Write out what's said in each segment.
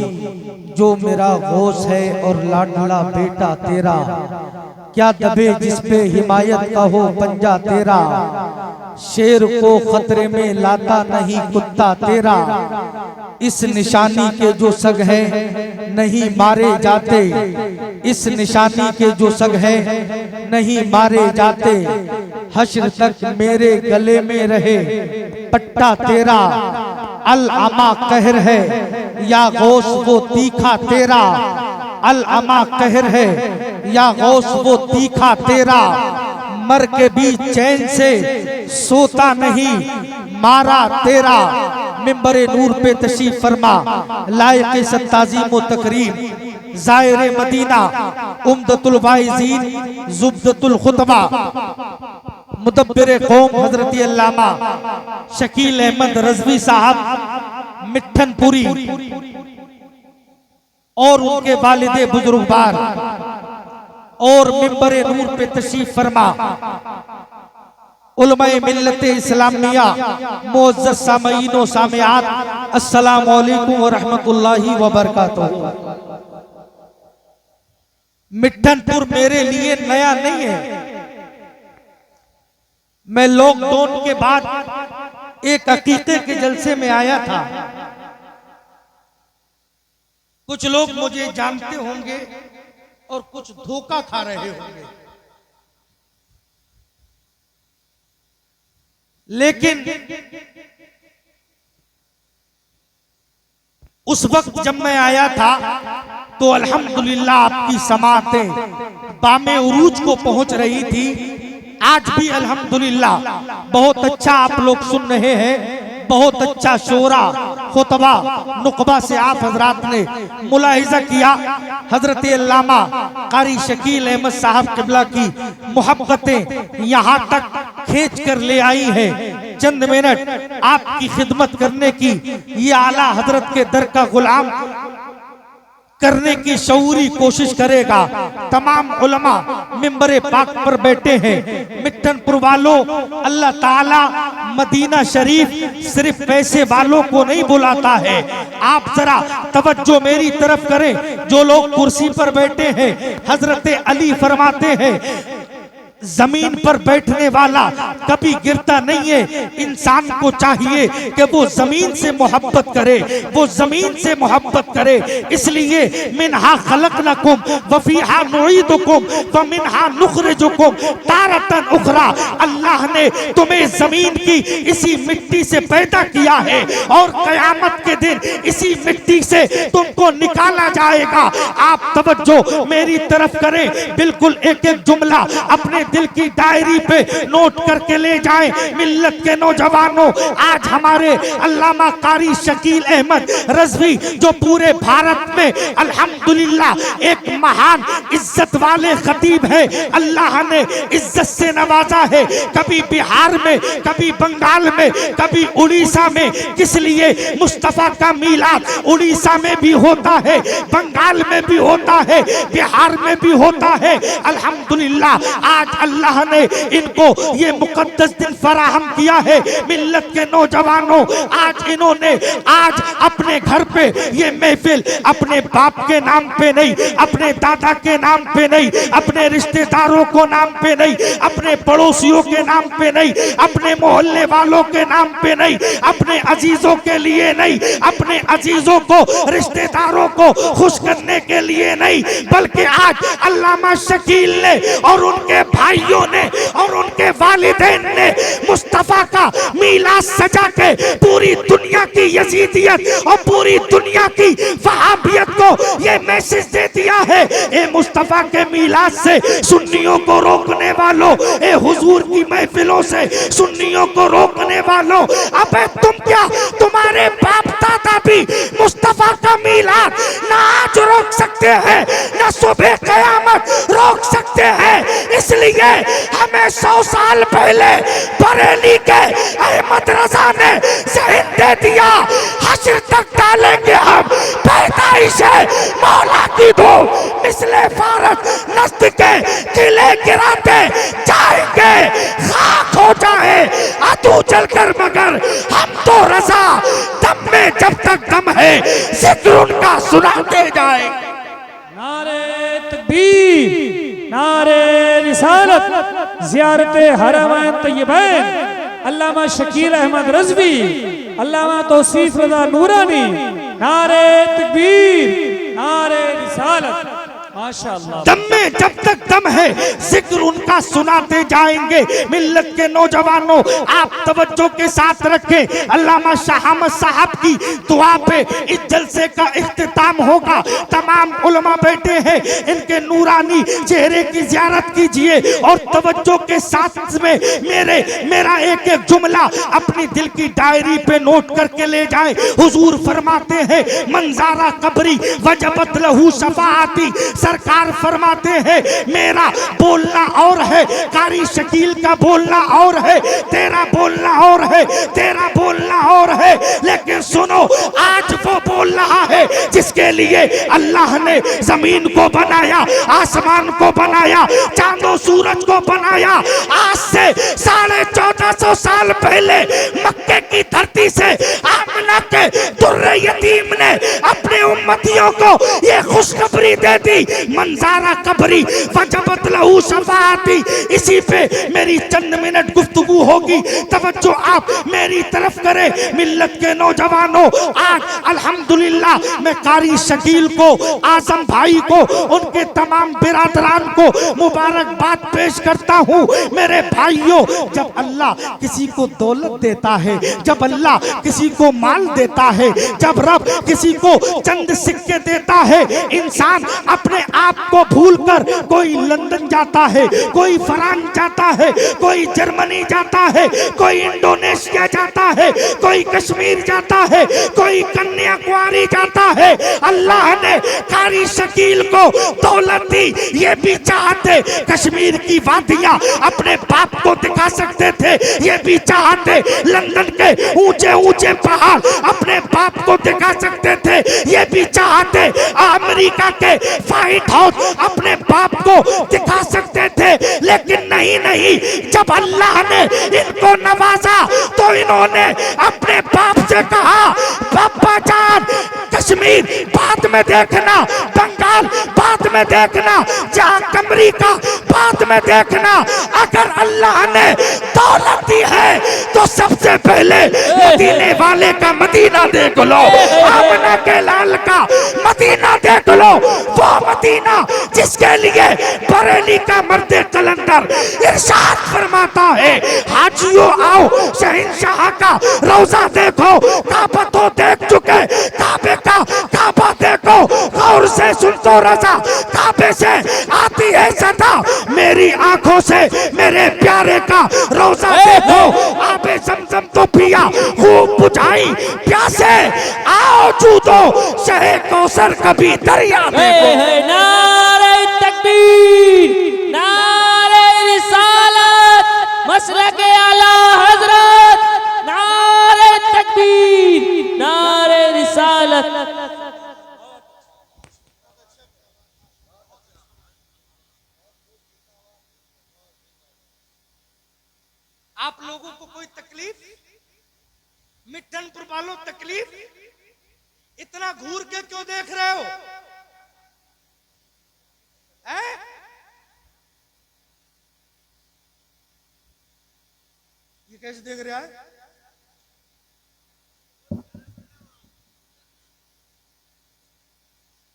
जो मेरा गौस है और लाडला बेटा तेरा, क्या दबे जिस पे हिमायत का हो पंजा तेरा। शेर को खतरे में लाता नहीं कुत्ता तेरा, इस निशानी के जो सग है नहीं मारे जाते, इस निशानी के जो सग है नहीं मारे जाते। हश्र तक मेरे गले में रहे पट्टा तेरा, अल अमा कहर है या गौस वो तीखा तेरा, अल अमा कहर है या गौस वो तीखा तेरा। मर के भी चैन से सोता नहीं मारा तेरा। मिंबरे नूर पे तशरीफ फरमा लायक सत्ताजीम व तकरीम ज़ाहिर मदीना उम्दतुल वाइज़ीन ज़ुब्दतुल खुतबा मुदब्बिर कौम हजरत अल्लामा शकील अहमद रज़वी साहब मिठनपुरी और उनके वालिदे बुजुर्गवार और मिंबरे नूर पे तशरीफ फरमा उलमाए मिल्लते इस्लामिया मुअज़्ज़ज़ सामईन व सामिआत, अस्सलामु अलैकुम व रहमतुल्लाहि व बरकातुहू। मिठनपुर मेरे लिए नया नहीं है। मैं लॉकडाउन के बाद एक अकीके के जलसे में आया था। कुछ लोग मुझे जानते होंगे और कुछ धोखा खा रहे होंगे, लेकिन उस वक्त जब मैं आया था तो अल्हम्दुलिल्लाह आपकी समातें बामे उरूज को पहुंच रही थी। आज भी अल्हम्दुलिल्लाह बहुत अच्छा आप लोग सुन रहे हैं, बहुत अच्छा शोरा खुतबा नुकबा से आप हजरात ने मुलाहिजा किया। हजरत अल्लामा कारी शकील अहमद साहब किबला की मोहब्बतें यहाँ तक खींच कर ले आई है। चंद मिनट आपकी खिदमत करने की ये आला हजरत के दर का गुलाम करने की शऊरी कोशिश करेगा। तमाम उलमा मिंबरे पाक पर बैठे हैं। मिठनपुर वालों, अल्लाह ताला मदीना शरीफ सिर्फ पैसे वालों को नहीं बुलाता है। आप जरा तवज्जो मेरी तरफ करें। जो लोग कुर्सी पर बैठे हैं, हजरत अली फरमाते हैं जमीन पर बैठने वाला कभी गिरता नहीं है। इंसान को चाहिए कि वो जमीन से मोहब्बत करे, वो जमीन से मोहब्बत करे। इसलिए मिनहा खलकनकुम व फीहा नुईदुकुम व मिनहा नुखरिजुकुम तारतन उखरा। अल्लाह ने तुम्हें जमीन की इसी मिट्टी से पैदा किया है और कयामत के दिन इसी मिट्टी से तुमको निकाला जाएगा। आप तवज्जो मेरी तरफ करें। बिल्कुल एक एक जुमला अपने दिल की डायरी पे नोट करके ले जाएं। मिल्लत के नौजवानों, आज हमारे अल्लामा कारी शकील अहमद रज़वी जो पूरे भारत में अल्हम्दुलिल्लाह एक महान इज्जत वाले खतीब है, अल्लाह ने इज्जत से नवाजा है। कभी बिहार में, कभी बंगाल में, कभी उड़ीसा में। किस लिए? मुस्तफा का मीलाद उड़ीसा में भी होता है, बंगाल में भी होता है, बिहार में भी होता है। अल्हम्दुलिल्लाह आज अल्लाह ने इनको ये मुकद्दस दिन फराहम किया है। मिल्लत के नौजवानों, आज इन्होंने आज अपने घर पे ये महफिल अपने बाप के नाम पे नहीं, अपने दादा के नाम पे नहीं, अपने रिश्तेदारों को नाम पे नहीं, अपने पड़ोसियों के नाम पे नहीं, अपने मोहल्ले वालों के नाम पे नहीं, अपने अजीजों के लिए नहीं, अपने अजीजों को रिश्तेदारों को खुश करने के लिए नहीं, बल्कि आज अल्लामा शकील ने और उनके भाइयों ने और उनके वालिदैन ने मुस्तफा का मीलाद सजा के पूरी दुनिया की यजीदियत और पूरी दुनिया की वहाबियत को ये मैसेज दे दिया है। ए मुस्तफा के मीलाद से सुन्नियों को रोकने वालों, ए हुजूर की महफिलों से सुन्नियों को रोकने वालों, अबे तुम क्या, तुम्हारे बाप दादा भी मुस्तफा का मीलाद ना आज रोक सकते हैं, ना सुबह कयामत रोक सकते हैं। इसलिए हमें 100 साल पहले बरेली के अहमद रजा ने जहन दे दिया, हश्र तक डालेंगे हम पैदाइश मौला की धूप, मिसले फारस नस्ल के किले गिराते जाएंगे जाएंगे, खाक हो जाए अतू चलकर, मगर हम तो रजा दम में जब तक दम है जिक्र उनका सुनाते जाएंगे। नारे तकबीर, नारे रिसालत, ज़ियारते हरमैन तय्यबैन, अल्लामा शकील अहमद रज़वी, अल्लामा तौसीफ रज़ा नूरानी, नारे तकबीर, नारे रिसालत, माशाअल्लाह। दम में जब तक दम है जिक्र उनका सुनाते जाएंगे। मिल्लत के नौजवानों, आप तवज्जो के साथ रखें। अल्लामा शाह अहमद साहब की दुआ पे इस जलसे का इख्तिताम होगा। तमाम उलमा बैठे हैं, इनके नूरानी चेहरे की ज़ियारत कीजिए और तवज्जो के साथ में मेरा एक एक जुमला अपनी दिल की डायरी पे नोट करके ले जाएं। हुजूर फरमाते हैं मंजारा कब्री वजबत लहू शफाअती। सरकार फरमाते हैं मेरा बोलना और है, कारी शकील का बोलना और है, तेरा बोलना और है, तेरा बोलना और है। लेकिन सुनो, आज वो बोल रहा है जिसके लिए अल्लाह ने जमीन को बनाया, आसमान को बनाया, चांदो सूरज को बनाया। आज से 1450 साल पहले मक्के की धरती से आमना के दुर्रे यतीम ने अपने उम्मतियों को ये खुशखबरी दे दी, मंजारा कब्री वजबत लहू शफाअती। इसी पे मेरी चंद मिनट गुफ्तगू होगी, तवज्जो आप मेरी तरफ करें। मिल्लत के नौजवानों, आज अल्हम्दुलिल्लाह मैं कारी शकील को, आजम भाई को, उनके तमाम बिरादरान को मुबारकबाद पेश करता हूँ। मेरे भाइयों, जब अल्लाह किसी को दौलत देता है, जब अल्लाह किसी को माल देता है, जब रब किसी को चंद सिक्के देता है, इंसान अपने आप को भूलकर कोई लंदन जाता है, कोई फ्रांस जाता है, कोई जर्मनी जाता है, कोई इंडोनेशिया जाता है, कोई कश्मीर जाता है, कोई कन्याकुमारी जाता है। अल्लाह ने कारी शकील को दौलत दी, ये भी चाहते कश्मीर की वादियां अपने बाप को दिखा सकते थे, ये भी चाहते लंदन के ऊंचे ऊंचे पहाड़ अपने बाप को दिखा सकते थे, ये भी चाहते अमेरिका के व्हाइट हाउस अपने बाप को दिखा सकते थे। लेकिन नहीं, जब अल्लाह ने इनको नवाजा तो इन्होंने अपने बाप से कहा, पापा जान कश्मीर बाद में देखना, बंगाल बाद में देखना, जहां अमेरिका बाद में देखना। अगर अल्लाह ने दौलत दी है तो सबसे पहले मदीने वाले का मदीना देख लो, आमना के लाल का मदीना देख लो, वो मदीना जिसके लिए बरेली का मर्दे कलंदर इरशाद फरमाता है, हाजियों आओ शहंशाह का रोजा देखो, काबा तो देख चुके, काबे का काबा देखो, गौर से सुन तो रजा, काबे से आती है सदा, मेरी आंखों से मेरे प्यारे का रोजा देखो, आबे ज़मज़म तो पिया खूब बुझाई प्यासे, आओ जूदो शहे कौसर कभी दरिया देखो। नारे तकबीर, नारे रिसालत, मसलक आला हजरत, नारे तकबीर, नारे रिसालत। आप लोगों को कोई तकलीफ, मिठनपुर वालों तकलीफ, इतना घूर के क्यों देख रहे हो? हैं? ये कैसे देख रहा है?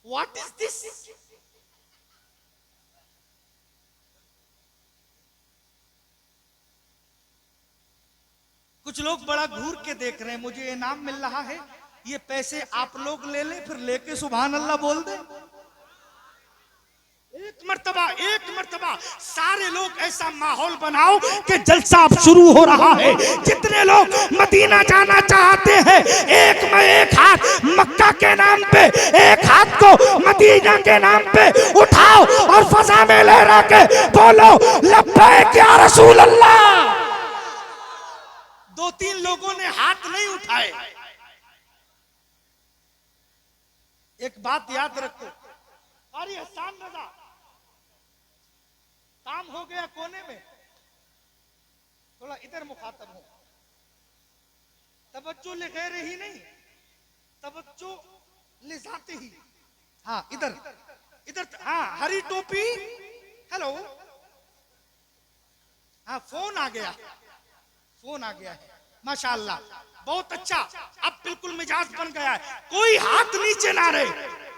What is this? कुछ लोग बड़ा घूर के देख रहे हैं, मुझे इनाम मिल रहा है, ये पैसे आप लोग ले ले, फिर लेके सुभान अल्लाह बोल दे। एक मर्तबा सारे लोग ऐसा माहौल बनाओ कि जलसा अब शुरू हो रहा है। जितने लोग मदीना जाना चाहते हैं, एक में एक हाथ मक्का के नाम पे, एक हाथ को मदीना के नाम पे उठाओ और फजा में लहरा के बोलो लब्बैक या रसूल अल्लाह। 2-3 लोगों ने हाथ नहीं उठाए। एक बात याद रखो, अरे हसन रजा काम हो गया कोने में, थोड़ा इधर मुखातब हो, तवज्जो ले गए ही नहीं, तवज्जो ले जाते ही। हाँ इधर इधर, हाँ हरी टोपी, हेलो, हाँ फोन आ गया, फोन आ गया है, माशाअल्लाह बहुत अच्छा, अब बिल्कुल मिजाज बन गया है, कोई हाथ नीचे ना रहे,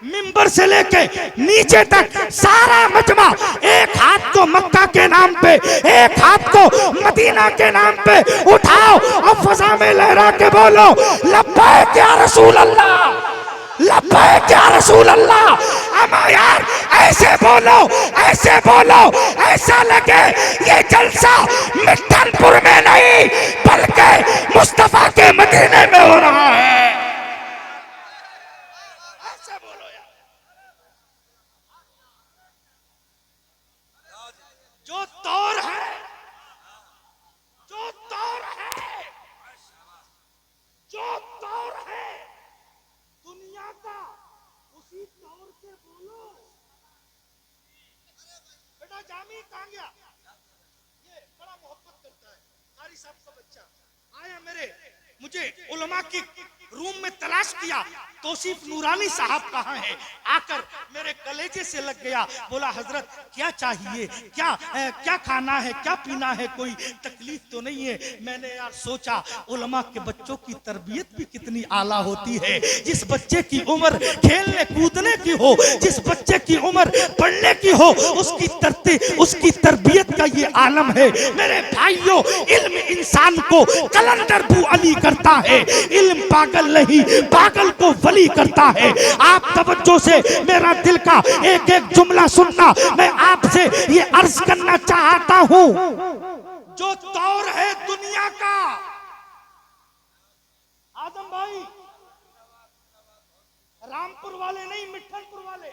मिंबर से लेके नीचे तक सारा मजमा, एक हाथ को मक्का के नाम पे, एक हाथ को मदीना के नाम पे उठाओ और फजा में लहरा के बोलो लब्बैक या रसूल अल्लाह, लब्बैक या रसूल अल्लाह। अमा यार ऐसे बोलो, ऐसे बोलो, ऐसा लगे ये जलसा मिठनपुर में नहीं बल्कि मुस्तफा के मदीने में हो रहा है। ऐसे बोलो यार, जो दौर है, जो दौर है, जो दौर है दुनिया का, उसी दौर से बोलो। बेटा जामी कहाँ गया? ये बड़ा मोहब्बत करता है, कारी साहब का बच्चा आया मेरे, मुझे उलमा की रूम में तलाश किया, तौसीफ नूरानी साहब कहाँ हैं, आकर मेरे कलेजे से लग गया, बोला हजरत क्या चाहिए, क्या खाना है, क्या पीना है, कोई तकलीफ तो नहीं है। मैंने यार सोचा उलमा के बच्चों की तरबियत भी कितनी आला होती है, जिस बच्चे की उम्र खेलने कूदने की हो, जिस बच्चे की उम्र पढ़ने की हो, उसकी तरबियत का ये आलम है। मेरे भाइयों, इल्म इंसान को कलंदर बू अली करता है, इल्म पागल नहीं पागल को वली करता है। आप तवज्जो से मेरा दिल का एक एक जुमला सुनना, मैं आपसे ये अर्ज करना चाहता हूं, जो दौर है दुनिया का, आदम भाई रामपुर वाले नहीं, मिठनपुर वाले,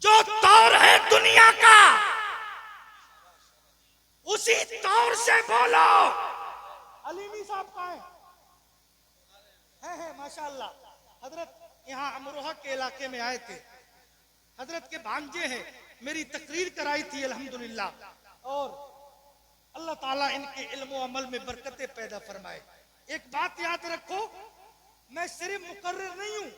जो दौर है दुनिया का उसी दौर से बोलो। अलीमी साहब कहाँ हैं? माशाअल्लाह, हजरत यहाँ अमरोहा के इलाके में आए थे, हजरत के भांजे हैं, मेरी तकरीर कराई थी अल्हम्दुलिल्लाह, और अल्लाह ताला इनके इल्म और अमल में बरकतें पैदा फरमाए। एक बात याद रखो, मैं सिर्फ मुकर्रिर नहीं हूं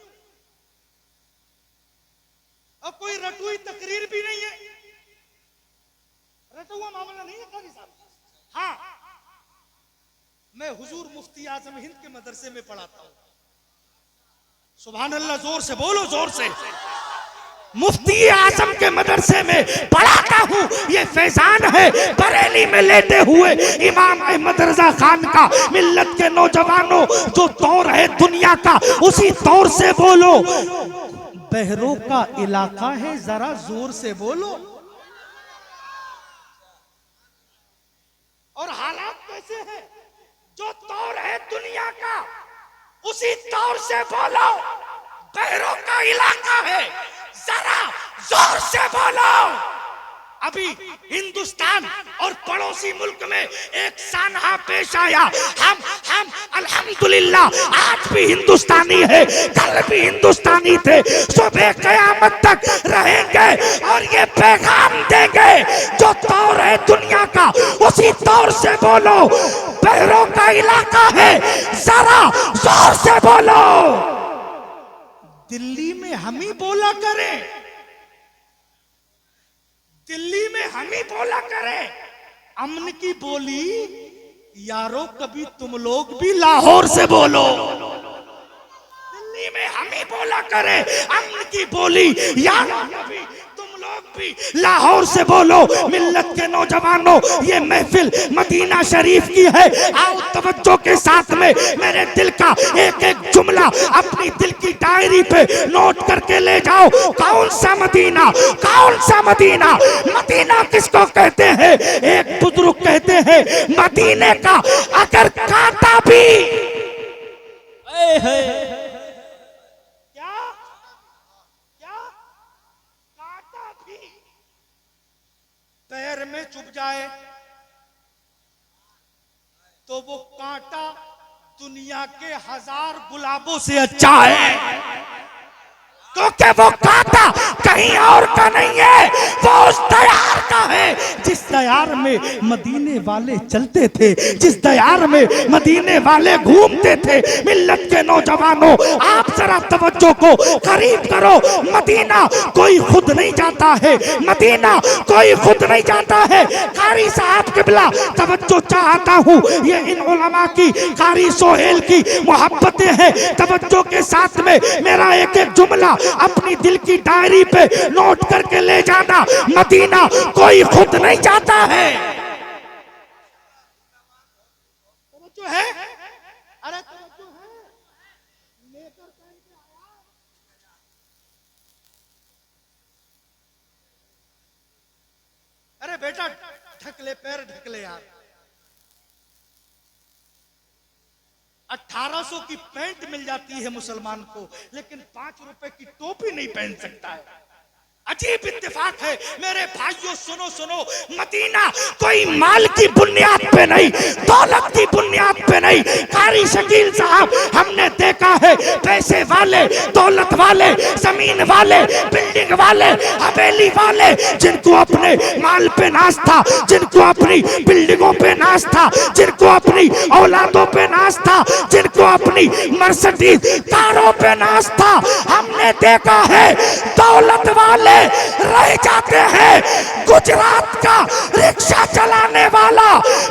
और कोई रटुई तकरीर भी नहीं है, रटुआ मामला नहीं है कारी साहब। हाँ, मैं हुजूर मुफ्ती आजम हिंद के मदरसे में पढ़ाता हूं, सुभान अल्लाह, जोर से बोलो, जोर से। मुफ्ती आजम के मदरसे में पढ़ाता हूँ, ये फैजान है बरेली में लेटे हुए इमाम अहमद रजा खान का। मिल्लत के नौजवानों, जो दौर है दुनिया का उसी दौर से बोलो। बहरों का इलाका है, जरा जोर से बोलो। और हालात कैसे हैं, जो दौर है दुनिया का उसी दौर से बोलो। बहरों का इलाका है, जरा जोर से बोलो। अभी हिंदुस्तान और पड़ोसी मुल्क में एक सानहा पेश आया, हम अल्हम्दुलिल्लाह आज भी हिंदुस्तानी है, कल भी हिंदुस्तानी थे, सुबह कयामत तक रहेंगे और ये पैगाम देंगे, जो दौर है दुनिया का उसी दौर से बोलो। बहरों का इलाका है, जरा जोर से बोलो। दिल्ली में हम ही बोला करें, दिल्ली में हम ही बोला करें अमन की बोली, यारो कभी तुम लोग भी लाहौर से बोलो। दिल्ली में हम ही बोला करें अमन की बोली, यारो कभी तुम लोग भी लाहौर से बोलो। मिल्लत के नौजवानों, ये महफिल मदीना शरीफ की है, आओ तवज्जो के साथ में मेरे दिल का एक एक जुमला अपनी दिल की डायरी पे नोट करके ले जाओ। कौन सा मदीना, कौन सा मदीना? मदीना किसको कहते हैं? एक बुजुर्ग कहते हैं मदीने का अगर कांटा भी पैर में चुभ जाए तो वो कांटा दुनिया के 1000 गुलाबों से अच्छा है। क्योंकि वो कांटा कहीं और का नहीं है, वो उस दयार का है जिस दयार में मदीने वाले चलते थे, जिस दयार में मदीने वाले घूमते थे। मिल्लत के नौजवानों, आप जरा तवज्जो को करीब करो। मदीना कोई खुद नहीं जाता है, मदीना कोई खुद नहीं जाता है। कारी साहब किबला तवज्जो चाहता हूँ, ये इन उलमा की, कारी सोहेल की मोहब्बतें हैं। तवज्जो के साथ में मेरा एक एक जुमला अपनी दिल की डायरी पे नोट करके ले जाना। मदीना कोई खुद नहीं जाता है। तवज्जो है? अरे तवज्जो है? लेकर कहीं पे आया? अरे बेटा ढक ले, पैर ढक ले यार। 1800 की पैंट मिल जाती है मुसलमान को, लेकिन 5 रुपए की टोपी नहीं पहन सकता है। अजीब इत्तेफाक है मेरे भाइयों। सुनो सुनो, मदीना कोई माल की बुनियाद पे नहीं, दौलत की बुनियाद पे नहीं। कारी शकील साहब, हमने देखा है पैसे वाले, दौलत वाले, जमीन वाले, बिल्डिंग वाले, हवेली वाले, जिनको अपने माल पे नाज था, जिनको अपनी बिल्डिंगों पे नाज था, जिनको अपनी औलादों पे नाज था, जिनको अपनी मर्सिडीज कारों पे नाज था, हमने देखा है दौलत वाले रह जाते हैं। गुजरात का रिक्शा चलाने वाला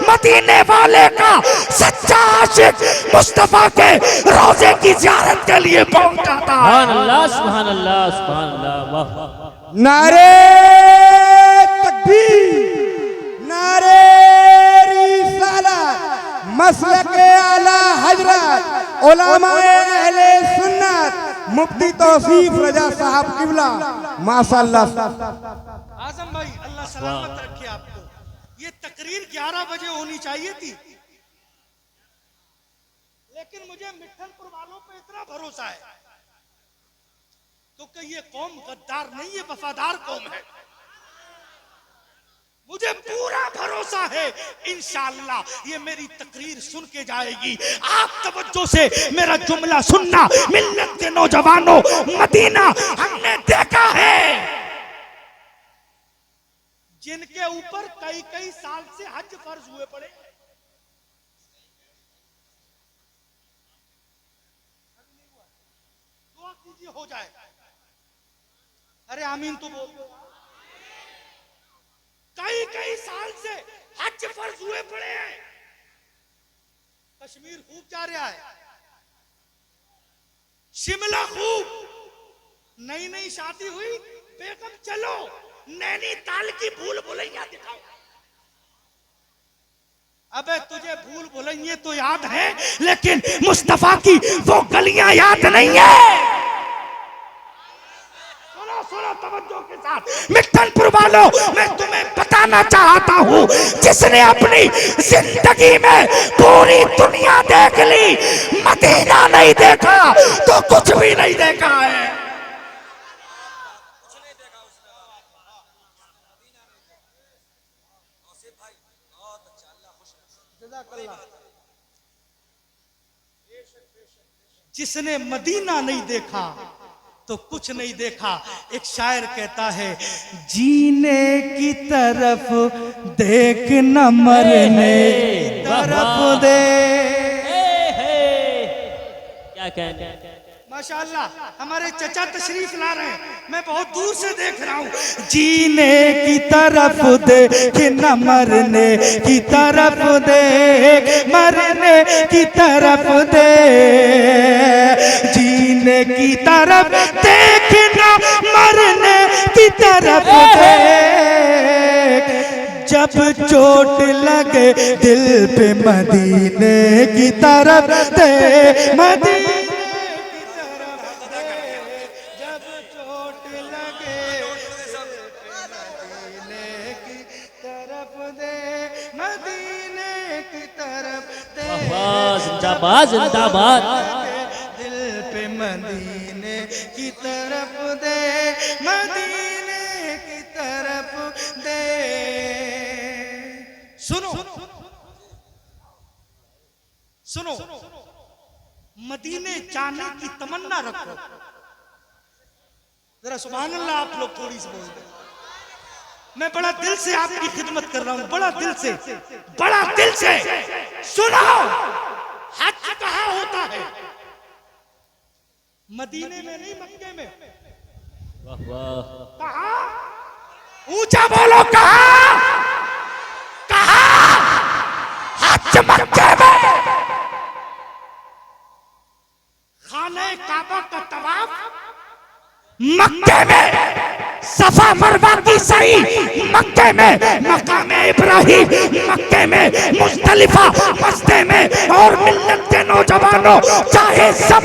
मदीने वाले का सच्चा आशिक मुस्तफा के रोजे की जियारत के लिए पहुंच जाता है। सुभान अल्लाह, सुभान अल्लाह, सुभान अल्लाह। वाह। नारे तकबीर, नारे रिसालत, मसलके आला हजरत उलमाए अहले सुन्नत मुफ्ती तौसीफ रजा साहब किबला माशाअल्लाह। आजम भाई अल्लाह सलामत रखे आपको। ये तकरीर 11 बजे होनी चाहिए थी, लेकिन मुझे मिठनपुर वालों पे इतना भरोसा है क्योंकि ये कौम गद्दार नहीं है, वफादार कौम है। मुझे पूरा भरोसा है इंशाअल्लाह ये मेरी तकरीर सुन के जाएगी। आप तवज्जो से मेरा जुमला सुनना। मिल्लत के नौजवानों, मदीना हमने देखा है जिनके ऊपर कई कई साल से हज फर्ज हुए पड़े। दुआ कीजिए हो जाए। अरे आमीन तो बोल दो। कई कई साल से हज फर्ज हुए पड़े हैं। कश्मीर खूब जा रहा है, शिमला खूब, नई नई शादी हुई, बेगम चलो नैनीताल की भूल भुलैया दिखाओ। अबे तुझे भूल भुलैया तो याद है, लेकिन मुस्तफा की वो गलियां याद नहीं है। सुनो तवज्जो के साथ। मिठनपुर वालों, मैं तुम्हें बताना चाहता हूँ, जिसने अपनी जिंदगी में पूरी दुनिया देख ली, मदीना नहीं देखा तो कुछ भी नहीं देखा है। जिसने मदीना नहीं देखा तो कुछ नहीं देखा। एक शायर कहता है, जीने की तरफ देख न मरने की तरफ दे। क्या कहने। माशाअल्लाह हमारे चचा तशरीफ ला रहे हैं, मैं बहुत दूर से देख रहा हूँ। जीने की तरफ देख न मरने की तरफ देख, मरने की तरफ दे, जीने की तरफ देख न मरने की तरफ देख। जब चोट लगे दिल पे मदीने की तरफ दे, मदीने जिंदाबाद जिंदाबाद। दिल पे मदीने की तरफ दे, मदीने की तरफ दे। सुनो सुनो, मदीने जाने की तमन्ना रखो। जरा सुभान अल्लाह आप लोग थोड़ी सी बोल दें। मैं बड़ा दिल से आपकी खिदमत कर रहा हूं, बड़ा दिल से, बड़ा दिल से सुनो। हज कहां होता है? मदीने में नहीं, मक्के में। वाह वाह। कहां? ऊंचा बोलो, कहां? कहां? हज मक्के में। खाने काबा का तवाफ मक्के में, सफा मरवा की सही मक्के में, मकाम इब्राहिम मक्के में, मुज़दलिफा मस्ते में, और मिल्लत के नौजवानों चाहे सब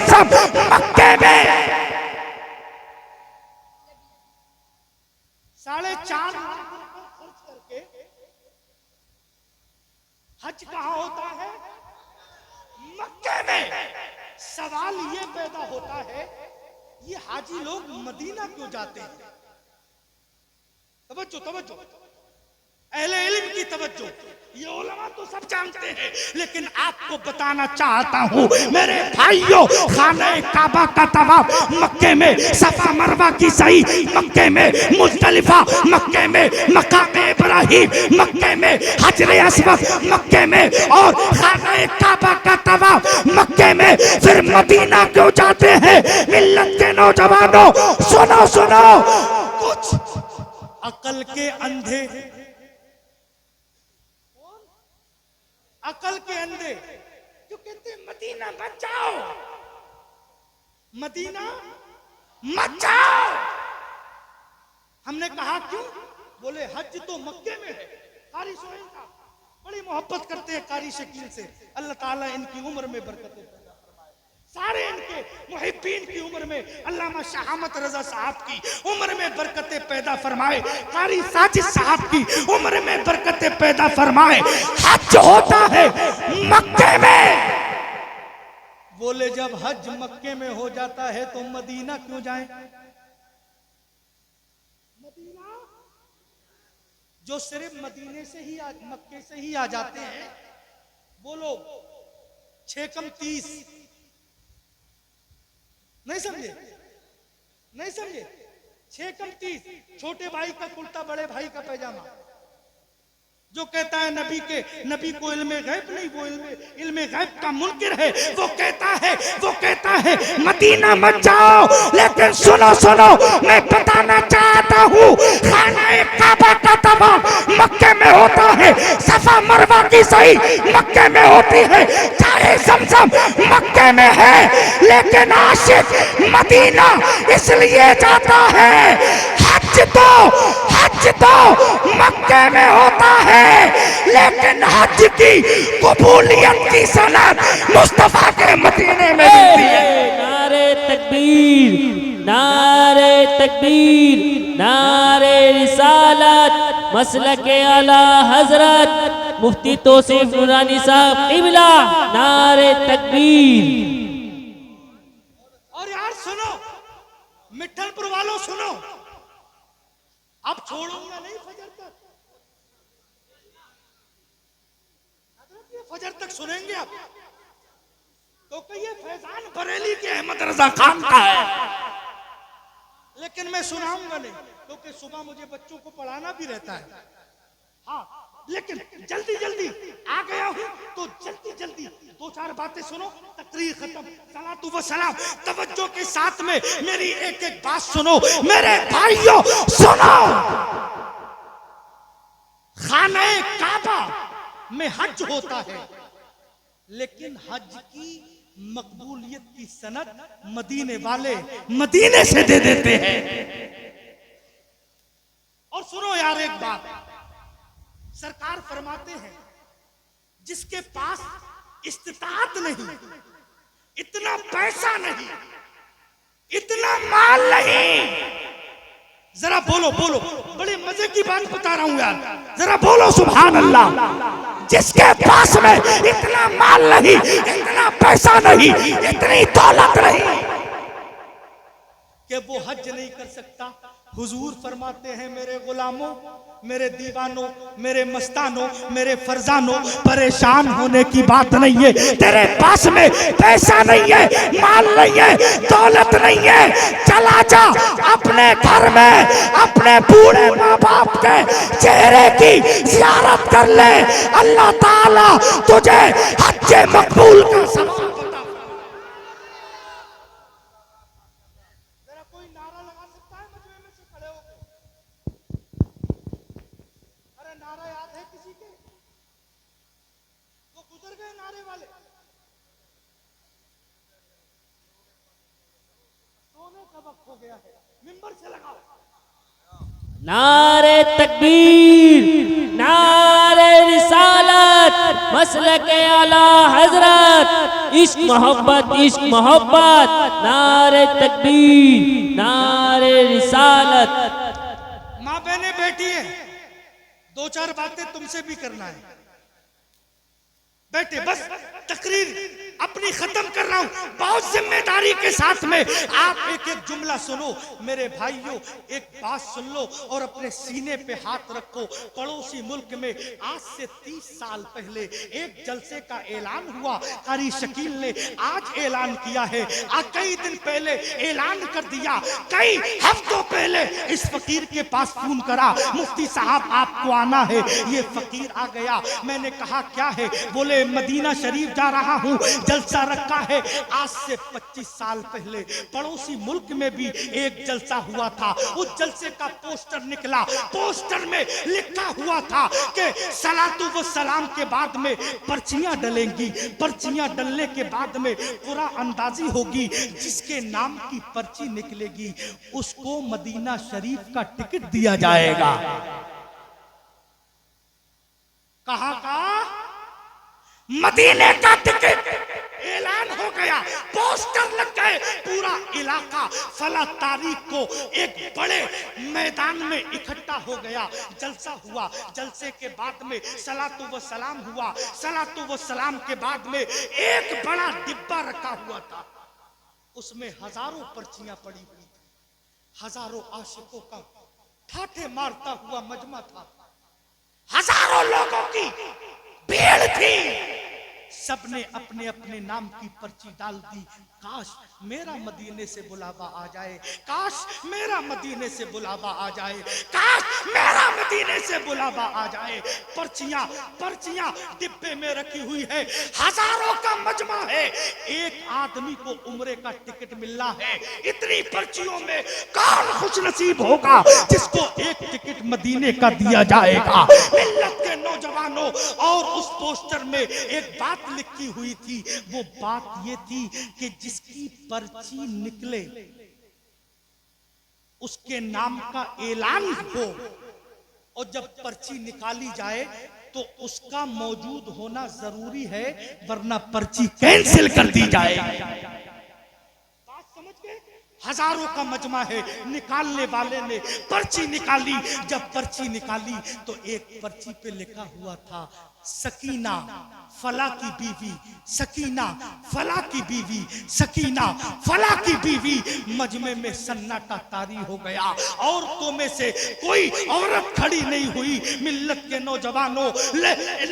मक्के में। 4.5 लाख खर्च करके हज कहां होता है? मक्के में। सवाल ये पैदा होता है, ये हाजी लोग मदीना क्यों जाते हैं? तवज्जो तवज्जो, अहले इल्म की तवज्जो। ये उलमा तो सब जानते हैं, लेकिन आपको बताना चाहता हूं मेरे भाइयों, खाने काबा का तवाफ मक्के में, सफा मरवा की सही मक्के में, मुज़दलिफा मक्के में, मकाम इब्राहिम मक्के में, हजर अस्वद मक्के में, और खाने काबा का तवाफ मक्के में। फिर मदीना क्यों जाते हैं? मिल्लत के नौजवानों सुनो सुनो, कुछ अकल के अंधे, अकल के अंधे जो कहते हैं मदीना मत जाओ, मदीना मत जाओ। हमने कहा क्यों? बोले हज तो मक्के में है। कारी सोहेल का बड़ी मोहब्बत करते हैं कारी शकील से, अल्लाह ताला इनकी उम्र में बरकतें पैदा फरमाए। सारे इनके मुहिब्बीन की उम्र में अल्लामा शाहमत रजा साहब की उम्र में बरकतें पैदा फरमाए, कारी साजिद साहब की उम्र में बरकतें पैदा फरमाए। हज होता है मक्के में। बोले जब हज मक्के में हो जाता है तो मदीना क्यों जाएं? मदीना जो सिर्फ मदीने से ही मक्के से ही आ जाते हैं, बोलो 6 कम 30, नहीं समझे? नहीं समझे? 6 कम 30, छोटे भाई का कुर्ता, बड़े भाई का पैजामा। जो कहता है नबी को इल्मे गैब नहीं, वो इल्मे गैब का मुनकिर है। वो कहता है मदीना मत जाओ। लेकिन सुनो सुनो, मैं बताना चाहता हूँ, खाना काबा का तवाफ मक्के में होता है, सफा मरवा की सही मक्के में होती है, चाहे समसम मक्के में है, लेकिन आशिक मदीना इसलिए जाता है। हज तो मक्के में होता है, लेकिन हज की कबूलियत की सनद मुस्तफा के मदीने में मिलती है। नारे तकबीर, नारे तकबीर, नारे रिसालत, मसलके आला हजरत मुफ्ती तौसीफ नूरानी साहब क़िबला, नारे तकबीर। और यार सुनो, मिठनपुर वालों सुनो, अब छोड़ूंगा नहीं फजर तक, फजर तक सुनेंगे आप तो कहिए फैजान बरेली के अहमद रजा खान का है, लेकिन मैं सुनाऊंगा नहीं, क्योंकि सुबह मुझे बच्चों को पढ़ाना भी रहता है। हाँ, लेकिन जल्दी जल्दी आ गया हूं तो जल्दी जल्दी 2-4 बातें सुनो, तकरीर खत्म, सलातु व सलाम। तवज्जो के साथ में मेरी एक एक बात सुनो मेरे भाइयों, सुनो। खाने काबा में हज होता है, लेकिन हज की मकबूलियत की सनद मदीने वाले मदीने से दे देते हैं। और सुनो यार एक बात, सरकार फरमाते हैं जिसके पास इस्तिताअत नहीं, इतना पैसा नहीं, इतना माल नहीं, जरा बोलो बोलो, बड़े मजे की बात बता रहा हूं यार, जरा बोलो सुभान अल्लाह। जिसके पास में इतना माल नहीं, इतना पैसा नहीं, इतनी दौलत नहीं, कि वो हज नहीं कर सकता। हुजूर फरमाते हैं मेरे गुलामों, मेरे दीवानों, मेरे मस्तानों, मेरे फरजानों, परेशान होने की बात नहीं है। तेरे पास में पैसा नहीं है, माल नहीं है, दौलत नहीं है, चला जा अपने घर में अपने बूढ़े माँ बाप के चेहरे की ज़ियारत कर ले। अल्लाह ताला तुझे हज मकबूल का सवाब अता। जरा कोई नारा लगा सकता है मजमे में से खड़े होकर? अरे नारा याद है किसी के? वो गुजर गए नारे वाले। सोने का वक्त हो गया है, मिंबर से लगाओ। नारे तकबीर, नारे रिसालत, मसलके आला हजरत, इश्क मोहब्बत, इश्क मोहब्बत, नारे तकबीर, नारे रिसालत। माँ बहने बैठी है, दो चार बातें तुमसे भी करना है। बैठे, बस तकरीर अपनी खत्म कर रहा हूं बहुत जिम्मेदारी के साथ में। आप एक एक जुमला सुनो मेरे भाइयों, एक बात सुन लो और अपने सीने पे हाथ रखो। पड़ोसी मुल्क में आज से 30 साल पहले एक जलसे का ऐलान हुआ। कारी शकील ने आज ऐलान किया है, कई दिन पहले ऐलान कर दिया, कई हफ्तों पहले इस फकीर के पास फोन करा, मुफ्ती साहब आपको आना है। ये फकीर आ गया। मैंने कहा क्या है? बोले मदीना शरीफ जा रहा हूं, जलसा रखा है। आज से 25 साल पहले पड़ोसी मुल्क में भी एक जलसा हुआ था। उस जलसे का पोस्टर निकला, पोस्टर में लिखा हुआ था कि सलातु व सलाम के बाद में पर्चियां डलेंगी, पर्चियां डलने के बाद में पूरा अंदाजी होगी, जिसके नाम की पर्ची निकलेगी उसको मदीना शरीफ का टिकट दिया जाएगा। कहां का? मदीने का टिकट। ऐलान हो गया, पोस्टर लग गए, पूरा इलाका फला तारीख को एक बड़े मैदान में इकट्ठा हो गया। जलसा हुआ, जलसे के बाद में सलातु व सलाम हुआ, सलातु व सलाम के बाद में एक बड़ा डिब्बा रखा हुआ था, उसमें हजारों पर्चियां पड़ी हुई थी। हजारों आशिकों का ठाठे मारता हुआ मजमा था, हजारों लोगों की भीड़ थी। सबने अपने अपने नाम की पर्ची डाल दी। काश मेरा मदीने से बुलावा आ जाए, काश मेरा मदीने से बुलावा आ जाए, काश मेरा मदीने से बुलावा आ जाए। पर्चियां पर्चियां डिब्बे में रखी हुई है, हजारों का मजमा है। एक आदमी को उम्रे का टिकट मिलना है। इतनी पर्चियों में कौन खुश नसीब होगा जिसको एक टिकट मदीने का दिया जाएगा? मिल्लत के नौजवानों, और उस पोस्टर में एक बात लिखी हुई थी। वो बात ये थी कि जिसकी पर्ची निकले उसके नाम का ऐलान हो, और जब पर्ची निकाली जाए तो उसका मौजूद होना जरूरी है, वरना पर्ची कैंसिल कर दी जाए। बात समझ गए? हजारों का मजमा है। निकालने वाले ने पर्ची निकाली। जब पर्ची निकाली तो एक पर्ची पे लिखा हुआ था सकीना फला की बीवी, सकीना फला की बीवी, सकीना फला की बीवी। मजमे में सन्नाटा तारी हो गया। औरतों में से कोई औरत खड़ी नहीं हुई। मिल्लत के नौजवानों,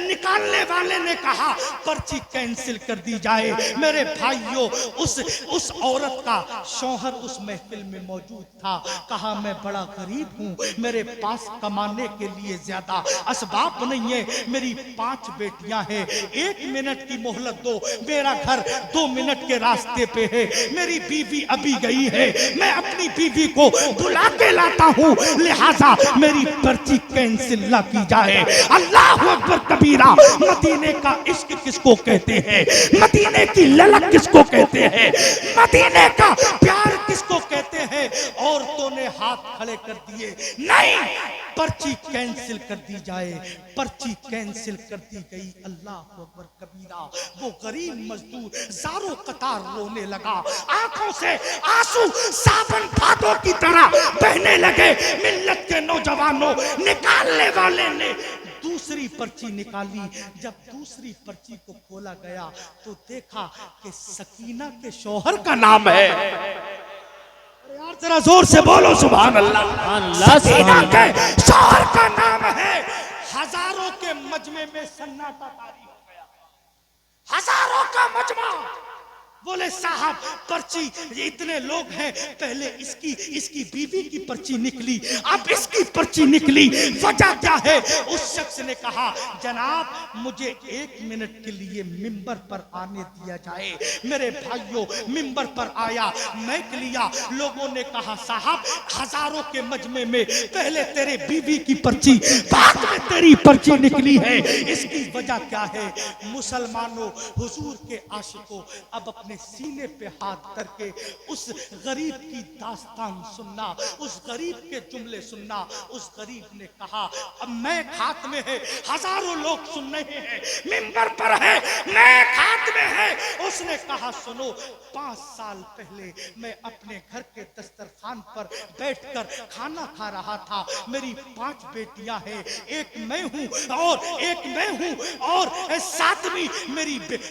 निकालने वाले ने कहा पर्ची कैंसिल कर दी जाए। मेरे भाइयों, उस औरत का शौहर उस महफिल में मौजूद था। कहा मैं बड़ा गरीब हूँ, मेरे पास कमाने के लिए ज्यादा असबाब नहीं है, मेरी 5 बेटियां हैं, 1 मिनट की मोहलत दो, मेरा घर 2 मिनट के रास्ते पे है, मेरी बीवी अभी गई है, मैं अपनी बीवी को बुला के लाता हूँ, लिहाजा मेरी पर्ची कैंसिल ना की जाए। अल्लाह अकबर कबीरा। मदीने का इश्क किसको कहते हैं? मदीने की ललक किसको कहते हैं? मदीने का प्यार किसको कहते हैं? औरतों ने हाथ खड़े कर दिए, नहीं, पर्ची कैंसिल कर दी जाए। पर्ची कैंसिल कर दी गई। अल्लाह अकबर कबीरा। वो गरीब मजदूर ज़ारो कतार रोने लगा, आंखों से आंसू सावन भादों की तरह बहने लगे। मिल्लत के नौजवानों, निकालने वाले ने दूसरी पर्ची निकाली। जब दूसरी पर्ची को खोला गया तो देखा कि सकीना के शौहर का नाम है। यार जरा जरा जोर से बोलो सुभान अल्लाह। सुभान अल्लाह, सकीना सुभान के शौहर का नाम है। हजारों के मजमे में सन्नाटा तारी हो गया, हजारों का मजमा। बोले साहब पर्ची, इतने लोग हैं, पहले इसकी बीवी की पर्ची निकली, अब इसकी पर्ची निकली, वजह क्या है? उस शख्स ने कहा जनाब मुझे 1 मिनट के लिए मिंबर पर आने दिया जाए। मेरे भाइयों मिंबर पर आया, माइक लिया, लोगों ने कहा साहब हजारों के मजमे में पहले तेरे बीवी की पर्ची, बाद में तेरी पर्ची निकली है, इसकी वजह क्या है? मुसलमानों, हुजूर के आशिकों, अब अपने सीने पे हाथ करके उस गरीब की दास्तान सुनना, उस गरीब के जुमले सुनना। उस गरीब ने कहा अब मैं हाथ में है, हजारों लोग सुन रहे हैं, मिंबर पर है, मैं हाथ में है। उसने कहा सुनो, 5 साल पहले मैं अपने घर के दस्तरखान पर बैठकर खाना खा रहा था। मेरी 5 बेटियां हैं, एक मैं हूं और 7वीं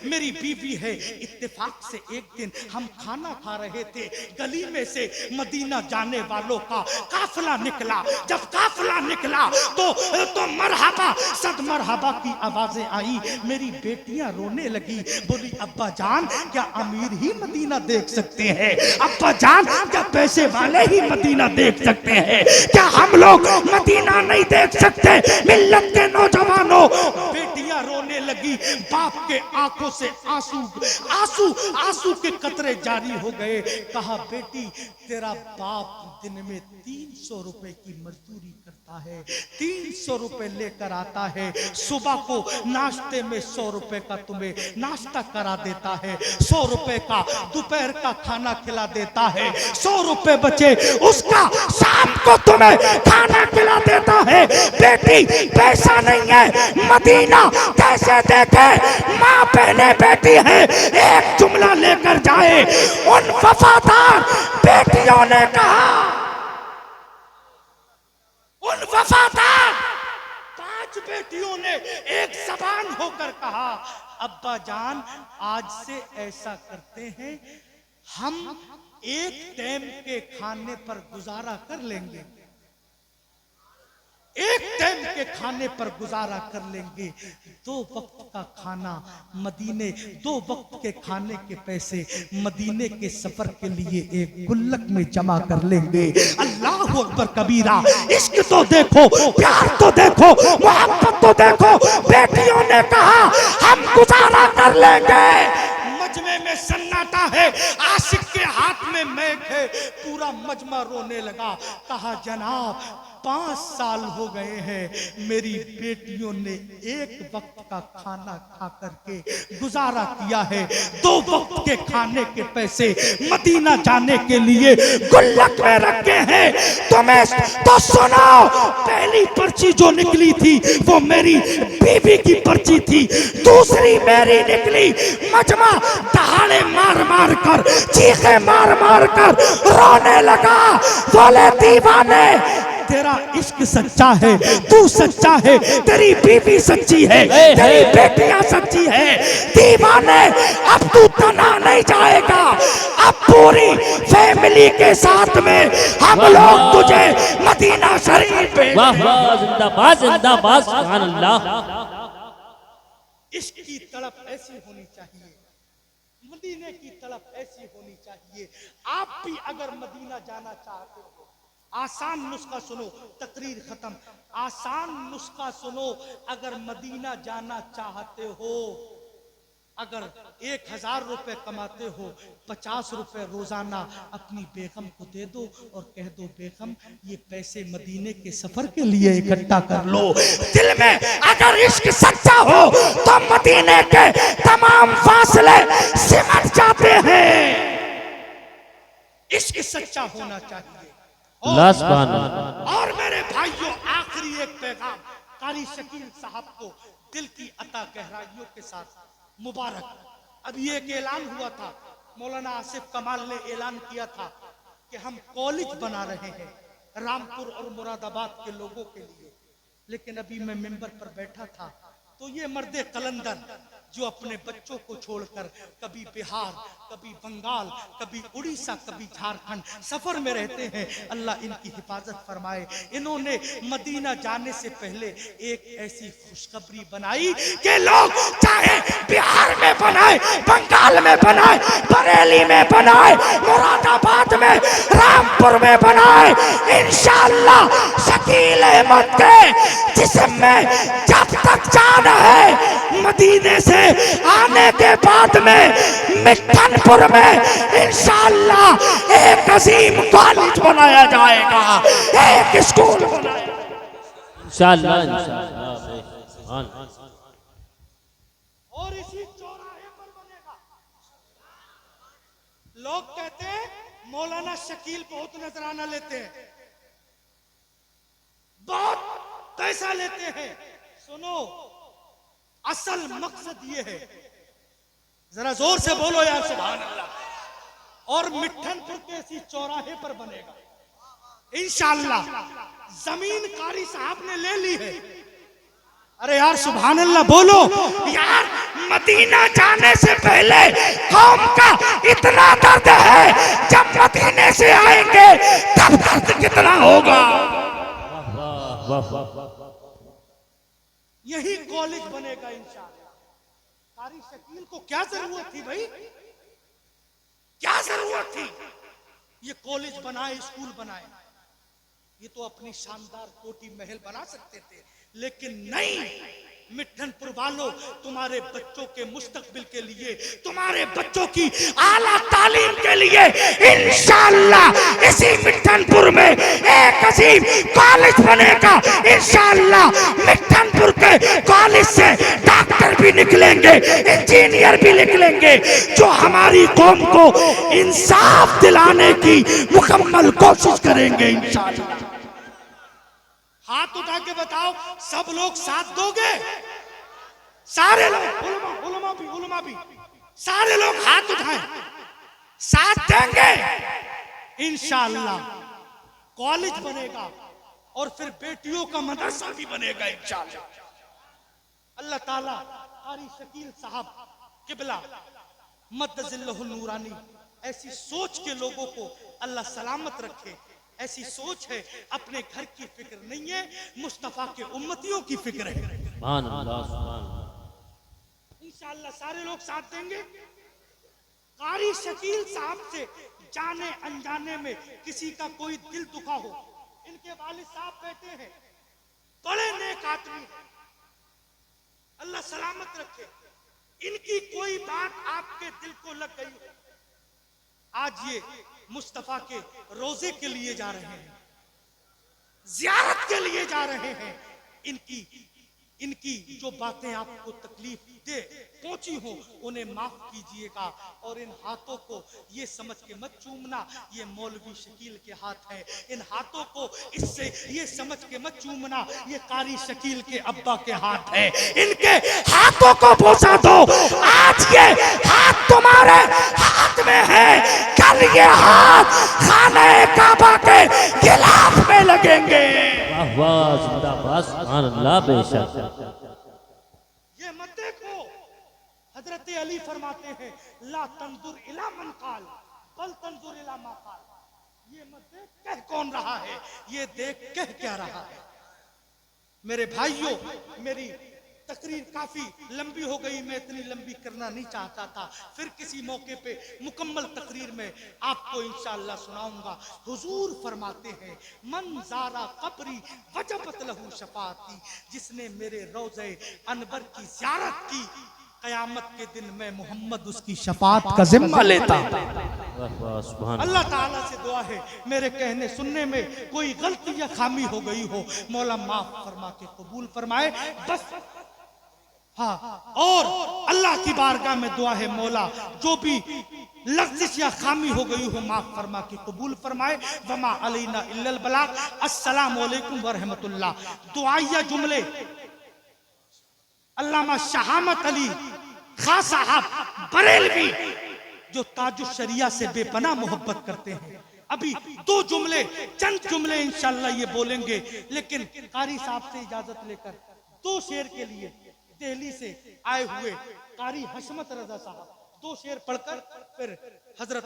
मेरी बीवी है। इत्तेफाक से एक दिन हम खाना खा रहे थे, गली में से मदीना जाने वालों का काफिला निकला। जब काफिला निकला तो मरहबा सद मरहबा की आवाजें आई। मेरी बेटियां रोने लगी, बोली अब्बा जान क्या अमीर ही मदीना देख सकते हैं? अब्बा जान क्या पैसे वाले ही मदीना देख सकते हैं? क्या हम लोग मदीना नहीं देख सकते? मिल्लत के नौजवानों, बेटियां रोने लगी, बाप के आंखों से आंसू के कतरे जारी हो गए। कहा बेटी तेरा बाप दिन में 300 रुपए की मजदूरी करता है, 300 रुपए लेकर आता है, सुबह को नाश्ते में 100 रुपए का तुम्हें नाश्ता करा देता है, 100 रुपए का दोपहर का खाना खिला देता है, 100 रुपए बचे उसका शाम को तुम्हें खाना खिला देता है। बेटी पैसा नहीं है, मदीना कैसे देखे? माँ पहले बेटी है, एक जुमला लेकर जाए। उन वफादार बेटियों ने कहा, उन वफादार 5 बेटियों ने एक जबान होकर कहा अब्बा जान आज से ऐसा करते हैं, हम एक टाइम के खाने पर गुजारा कर लेंगे, एक टाइम के खाने पर गुजारा कर लेंगे। 2 वक्त का खाना मदीने, 2 वक्त के खाने के पैसे मदीने के सफर के लिए एक गुल्लक में जमा कर लेंगे। अल्लाह अकबर कबीरा। इश्क तो देखो, प्यार तो देखो, मोहब्बत तो देखो। बेटियों ने कहा हम गुजारा कर लेंगे। मजमे में सन्नाटा है, आशिक के हाथ में मैक है, पूरा मजमा रोने लगा। कहा जनाब 5 साल हो गए हैं, मेरी बेटियों ने एक वक्त का खाना खा करके गुजारा किया है, 2 वक्त के खाने के पैसे मदीना जाने के लिए गुल्लक में रखे हैं। तुम्हें तो सुनो, पहली पर्ची जो निकली थी वो मेरी बीवी की पर्ची थी, दूसरी मेरी निकली। मजमा दहाड़े मार मार कर, चीखे मार मार कर रोने लगा। बोले दीवाने तेरा इश्क सच्चा है, तू सच्चा है, तेरी बीवी सच्ची है, तेरी बेटियां सच्ची है। दीवाने अब तू तना नहीं जाएगा, अब पूरी फैमिली के साथ में हम लोग तुझे मदीना शरीफ में। वाह वाह, जिंदाबाद जिंदाबाद, सुभान अल्लाह। इश्क की तड़प ऐसी होनी चाहिए, मदीने की तड़प ऐसी होनी चाहिए। आप भी अगर मदीना जाना चाहते हो, आसान नुस्खा सुनो, तकरीर खत्म। आसान नुस्खा सुनो, अगर मदीना जाना चाहते हो, अगर 1000 रुपए कमाते हो, 50 रुपए रोजाना अपनी बेगम को दे दो और कह दो बेगम ये पैसे मदीने के सफर के लिए इकट्ठा कर लो। दिल में अगर इश्क सच्चा हो तो मदीने के तमाम फासले सिमट जाते हैं। इश्क सच्चा होना चाहिए। और मेरे भाइयों आखिरी एक पैगाम कारी शकील साहब को दिल की अता गहराइयों के साथ मुबारक। अभी एक ऐलान हुआ था, मौलाना आसिफ कमाल ने ऐलान किया था कि हम कॉलेज बना रहे हैं रामपुर और मुरादाबाद के लोगों के लिए। लेकिन अभी मैं मिंबर पर बैठा था, तो ये मर्दे कलंदर जो अपने बच्चों को छोड़कर कभी बिहार, कभी बंगाल, कभी उड़ीसा, कभी झारखंड सफर में रहते हैं, अल्लाह इनकी हिफाजत फरमाए। इन्होंने मदीना जाने से पहले एक ऐसी खुशखबरी बनाई कि लोग चाहे बिहार में बनाए, बंगाल में बनाए, बरेली में बनाए, मुरादाबाद में, रामपुर में बनाए, इंशाअल्लाह शकील अहमद के जिस्म में जब तक जान है, मदीने से आने के बाद में मिठनपुर में इंशाअल्लाह एक अजीम कॉलेज बनाया जाएगा, एक स्कूल बनाया इंशाअल्लाह इंशाअल्लाह। और इसी चौराहे पर बनेगा। लोग कहते हैं मौलाना शकील बहुत नजराना लेते हैं, बहुत पैसा लेते हैं। सुनो, असल मकसद ये है, जरा जोर से बोलो यार सुभान अल्लाह। और मिठनपुर के इसी चौराहे पर बनेगा इंशाअल्लाह। जमीन कारी साहब ने ले ली है। अरे यार सुभान अल्लाह बोलो यार। मदीना जाने से पहले कौम का इतना दर्द है, जब मदीने से आएंगे तब दर्द कितना होगा। वाह वाह वाह। यही कॉलेज बनेगा इंशाअल्लाह। कारी शकील को क्या जरूरत थी भाई, क्या जरूरत थी ये कॉलेज बनाए, स्कूल बनाए? ये तो अपनी शानदार कोठी महल बना सकते थे, लेकिन नहीं। मिठनपुर वालों, तुम्हारे बच्चों के मुस्तकबिल के लिए, तुम्हारे बच्चों की आला तालीम के लिए इंशाअल्लाह इसी मिठनपुर में एक अजीम कॉलेज बनेगा इंशाअल्लाह। मिठनपुर के कॉलेज से डॉक्टर भी निकलेंगे, इंजीनियर भी निकलेंगे, जो हमारी कौम को इंसाफ दिलाने की मुकम्मल कोशिश करेंगे इंशाअल्लाह। हाथ उठा के बताओ, सब लोग साथ दोगे? सारे लोग, उलमा भी सारे लोग हाथ उठाएं, साथ देंगे इंशाअल्लाह। कॉलेज बनेगा और फिर बेटियों का मदरसा भी बनेगा इंशाअल्लाह। अल्लाह ताला कारी शकील साहब किबला मद्दजिल्लहुल नूरानी ऐसी सोच के लोगों को अल्लाह सलामत रखे। ऐसी सोच है, अपने घर की फिक्र नहीं है, मुस्तफा के उम्मतियों की फिक्र है। सुभान अल्लाह सुभान अल्लाह। इंशाअल्लाह सारे लोग साथ देंगे। कारी शकील साहब से जाने अनजाने में किसी का कोई दिल दुखा हो, इनके वालिद साहब बैठे हैं, बड़े नेक आदमी हैं, अल्लाह सलामत रखे। इनकी कोई बात आपके दिल को लग गई हो, आज ये मुस्तफा के रोजे के लिए जा रहे हैं, जियारत के लिए जा रहे हैं। इनकी जो बातें आपको तकलीफ दे पहुंची हो, उन्हें माफ कीजिएगा। और इन हाथों को ये समझ के मत चूमना ये मौलवी शकील के हाथ है। इन हाथों को इससे ये समझ के मत चूमना ये कारी शकील के अब्बा के हाथ है। इनके हाथों को बोसा दो। आज ये हाथ तुम्हारे हाथ में है, कल ये हाथ खाने काबा के खिलाफ में लगेंगे। वाह वाह जिंदाबाद सुभान अल्लाह। बेशक ये मत देखो, हजरत अली फरमाते हैं ला तंजुर इला मन काल बल तंजुर इला मा काल। ये मत देख कह कौन रहा है, ये देख कह क्या रहा है। मेरे भाइयों, मेरी तकरीर काफी लंबी हो गई, मैं इतनी लंबी करना नहीं चाहता था। फिर किसी मौके पे मुकम्मल तकरीर में आपको इंशाअल्लाह सुनाऊंगा। हुजूर फरमाते हैं मन ज़ारा कब्री वजबत लहू शफाअती, जिसने मेरे रोज़े अनवर की ज़ियारत की, कयामत के दिन मैं मोहम्मद उसकी शफाअत का जिम्मा लेता। अल्लाह ताला से दुआ है मेरे कहने सुनने में कोई गलती या खामी हो गई हो, मौला माफ फरमा के कबूल फरमाए बस। हाँ, और अल्लाह की बारगाह में दुआ है मौला जो भी लफ्ज़िश या खामी हो गई हो माफ फरमा के कबूल फरमाए। वमा अलैना इल्लल बलाग। अस्सलामु अलैकुम व रहमतुल्लाह। दुआया जुमले अल्लामा शहामत अली खां साहब बरेलवी जो ताजुश शरिया से बेपनाह मोहब्बत करते हैं, अभी दो जुमले, चंद जुमले इंशाअल्लाह ये बोलेंगे, लेकिन कारी साहब से इजाजत लेकर दो शेर के लिए दिल्ली से आए हुए कारी हशमत रजा साहब 2 शेर पढ़कर फिर हजरत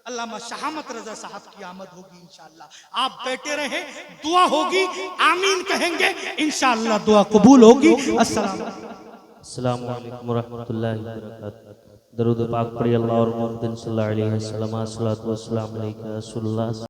अल्लामा शहामत रजा साहब की आमद होगी इंशाअल्लाह। आप बैठे रहें, दुआ होगी, आमीन कहेंगे, इंशाअल्लाह दुआ कबूल होगी। अस्सलाम वालेकुम रहमतुल्लाहि व बरकातहू। दरूद पाक पढ़िए अल्लाह और मोहम्मद सल्लल्लाहु अलैहि वसल्लम, अस्सलातु वस्सलाम अलैका रसूलुल्लाह।